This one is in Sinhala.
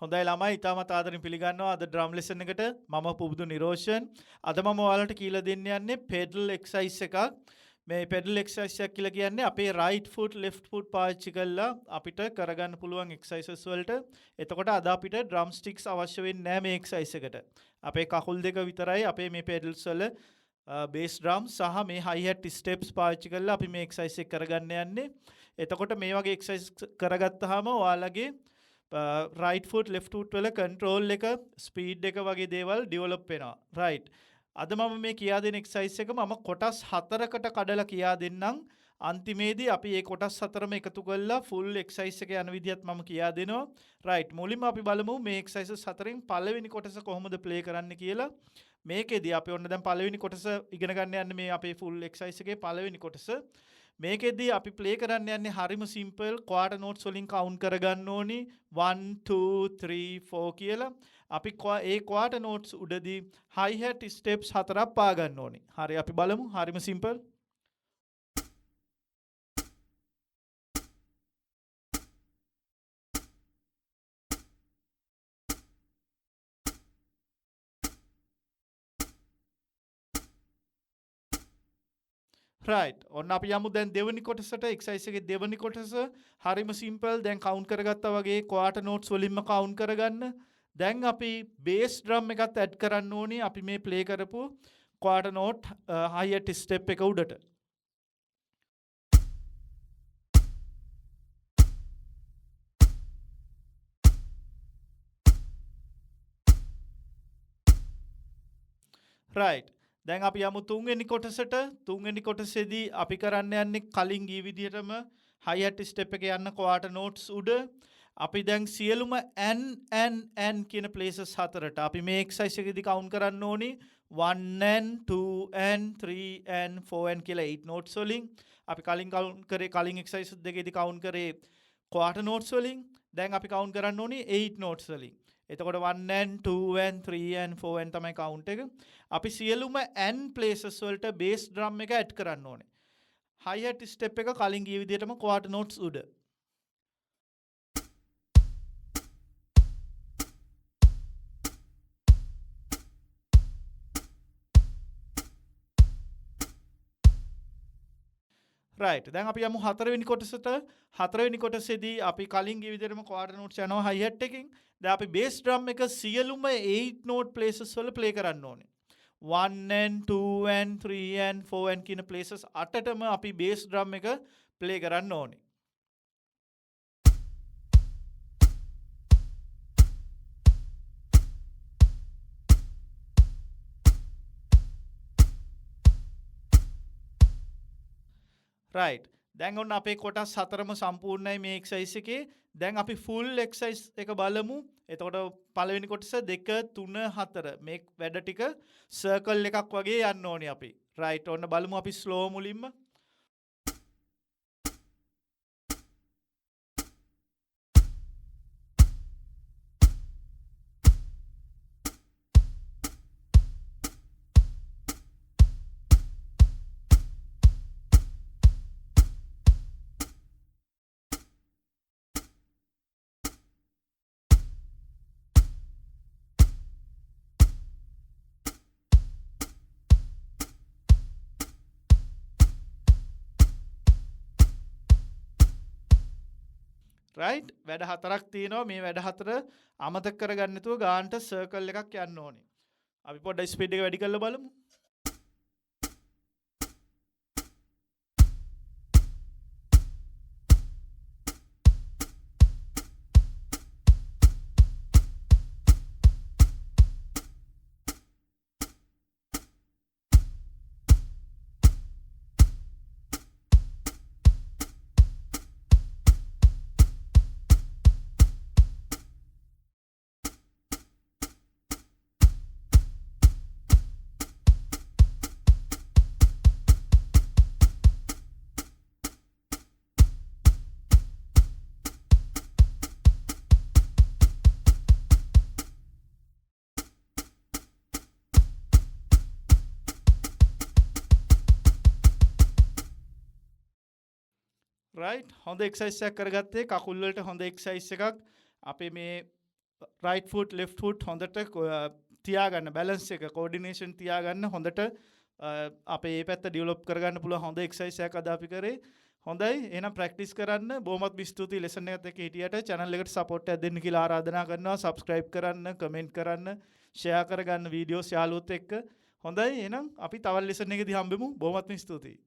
හොඳයි ළමයි ඉතාමත් ආදරෙන් පිළිගන්නවා අද ඩ්‍රම් ලෙසන් එකට මම පුබුදු නිරෝෂන් අද මම ඔයාලට කියලා දෙන්න යන්නේ පෙඩල් එක්සර්සයිස් එකක් මේ පෙඩල් එක්සර්සයිස් එක කියලා කියන්නේ අපේ right foot left foot පාවිච්චි කරලා අපිට කරගන්න පුළුවන් එක්සර්සයිසස් වලට එතකොට අද අපිට ඩ්‍රම් ස්ටික්ස් අවශ්‍ය වෙන්නේ නැහැ මේ එක්සර්සයිස් එකට අපේ කකුල් දෙක විතරයි අපේ මේ පෙඩල්ස් වල බේස් ඩ්‍රම් සහ මේ හයි හැට් ස්ටෙප්ස් පාවිච්චි කරලා අපි මේ එක්සර්සයිස් එක කරගන්න යන්නේ එතකොට මේ වගේ එක්සර්සයිස් කරගත්තාම ඔයාලගේ right foot left foot වල control එක speed එක වගේ දේවල් develop වෙනවා right අද මම මේ කියා දෙන exercise එක මම කොටස් 4කට කඩලා කියා දෙන්නම් අන්තිමේදී අපි මේ කොටස් 4ම එකතු කරලා full exercise එක යන විදිහත් මම කියා දෙනවා right මුලින්ම අපි බලමු මේ exercises 4න් පළවෙනි කොටස කොහොමද play කරන්න කියලා මේකෙදී අපි ඔන්න දැන් පළවෙනි කොටස ඉගෙන ගන්න යන්නේ මේ අපේ full exercise එකේ පළවෙනි කොටස මේකෙදී අපි ප්ලේ කරන්න යන්නේ හරිම සිම්පල් ක්වාටර් නෝට්ස් වලින් කවුන්ට් කරගන්න ඕනි 1 2 3 4 කියලා අපි ඒ ක්වාටර් නෝට්ස් උඩදී හයි හැට් ස්ටෙප්ස් 4ක් පා ගන්න ඕනි හරි අපි බලමු හරිම සිම්පල් right ඔන්න අපි යමු දැන් දෙවෙනි කොටසට එක්සර්සයිස් එකේ දෙවෙනි කොටස හරිම සිම්පල් දැන් කවුන්ට් කරගත්තා වගේ ක්වාටර් නෝට්ස් වලින්ම කවුන්ට් කරගන්න දැන් අපි බේස් ඩ්‍රම් එකත් ඇඩ් කරන්න ඕනි අපි මේ ප්ලේ කරපු ක්වාටර් නෝට් හයියට ස්ටෙප් එක උඩට right දැන් අපි යමු තුන්වෙනි කොටසේදී අපි කරන්න යන්නේ කලින් ගිය විදිහටම හයි හැට් ස්ටෙප් එකේ යන්න ක්වාටර් නෝට්ස් උඩ අපි දැන් සියලුම n කියන ප්ලේසස් හතරට අපි මේ එක්සර්සයිස් එකේදී කවුන්ට් කරන්න ඕනි 1n 2n 3n 4n කියලා 8 නෝට්ස් වලින් අපි කලින් කවුන්ට් කරේ කලින් එක්සර්සයිස් දෙකේදී කවුන්ට් කරේ ක්වාටර් නෝට්ස් වලින් දැන් අපි කවුන්ට් කරන්න ඕනි 8 නෝට්ස් වලින් එතකොට 1n 2n 3n 4n තමයි කවුන්ට් එක අපි සියලුම n ප්ලේසස් වලට බේස් ඩ්‍රම් එක ඇඩ් කරන්න ඕනේ හයි හැට් ස්ටෙප් එක කලින් ගිය විදිහටම ක්වාටර් නෝට්ස් උඩ right දැන් අපි යමු හතරවෙනි කොටසට හතරවෙනි කොටසේදී අපි කලින් ගිය විදිහටම ක්වාටර් නෝට්ස් යනවා හයි හැට් එකකින් දැන් අපි බේස් ඩ්‍රම් එක සියලුම 8 නෝට් ප්ලේසස් වල ප්ලේ කරන්න ඕනේ 1n 2n 3n 4n කියන ප්ලේසස් 8ටම අපි බේස් ඩ්‍රම් එක ප්ලේ කරන්න ඕනේ right දැන් ඔන්න අපේ කොටස් 4ම සම්පූර්ණයි මේ එක්සර්සයිස් එකේ දැන් අපි full exercise එක බලමු එතකොට පළවෙනි කොටස 2 3 4 මේ වැඩ ටික circle එකක් වගේ යන්න ඕනේ අපි right ඔන්න බලමු අපි slow මුලින්ම right වැඩ හතරක් තියෙනවා මේ වැඩ හතර අමතක කරගන්න නැතුව ගානට සර්කල් එකක් යන්න ඕනේ අපි පොඩ්ඩක් ස්පීඩ් එක වැඩි කරලා බලමු right හොඳ එක්සර්සයිස් එකක් කරගත්තේ කකුල් වලට හොඳ එක්සර්සයිස් එකක් අපේ මේ රයිට් ෆුට් ලෙෆ්ට් ෆුට් හොඳට තියාගන්න බැලන්ස් එක කෝඩිනේෂන් තියාගන්න හොඳට අපේ ඒ පැත්ත ඩිවලොප් කරගන්න පුළුවන් හොඳ එක්සර්සයිස් එකක් අද අපි කරේ. හොඳයි එහෙනම් ප්‍රැක්ටිස් කරන්න. බොහොමත් ස්තුතියි ලෙසන් එකත් එක්ක හිටියට. channel එකට සපෝට් එකක් දෙන්න කියලා ආරාධනා කරනවා. subscribe කරන්න, කමෙන්ට් කරන්න, share කරගන්න වීඩියෝස් යාළුවොත් එක්ක. හොඳයි එහෙනම් අපි තවත් ලෙසන් එකදී හම්බෙමු. බොහොමත් ස්තුතියි.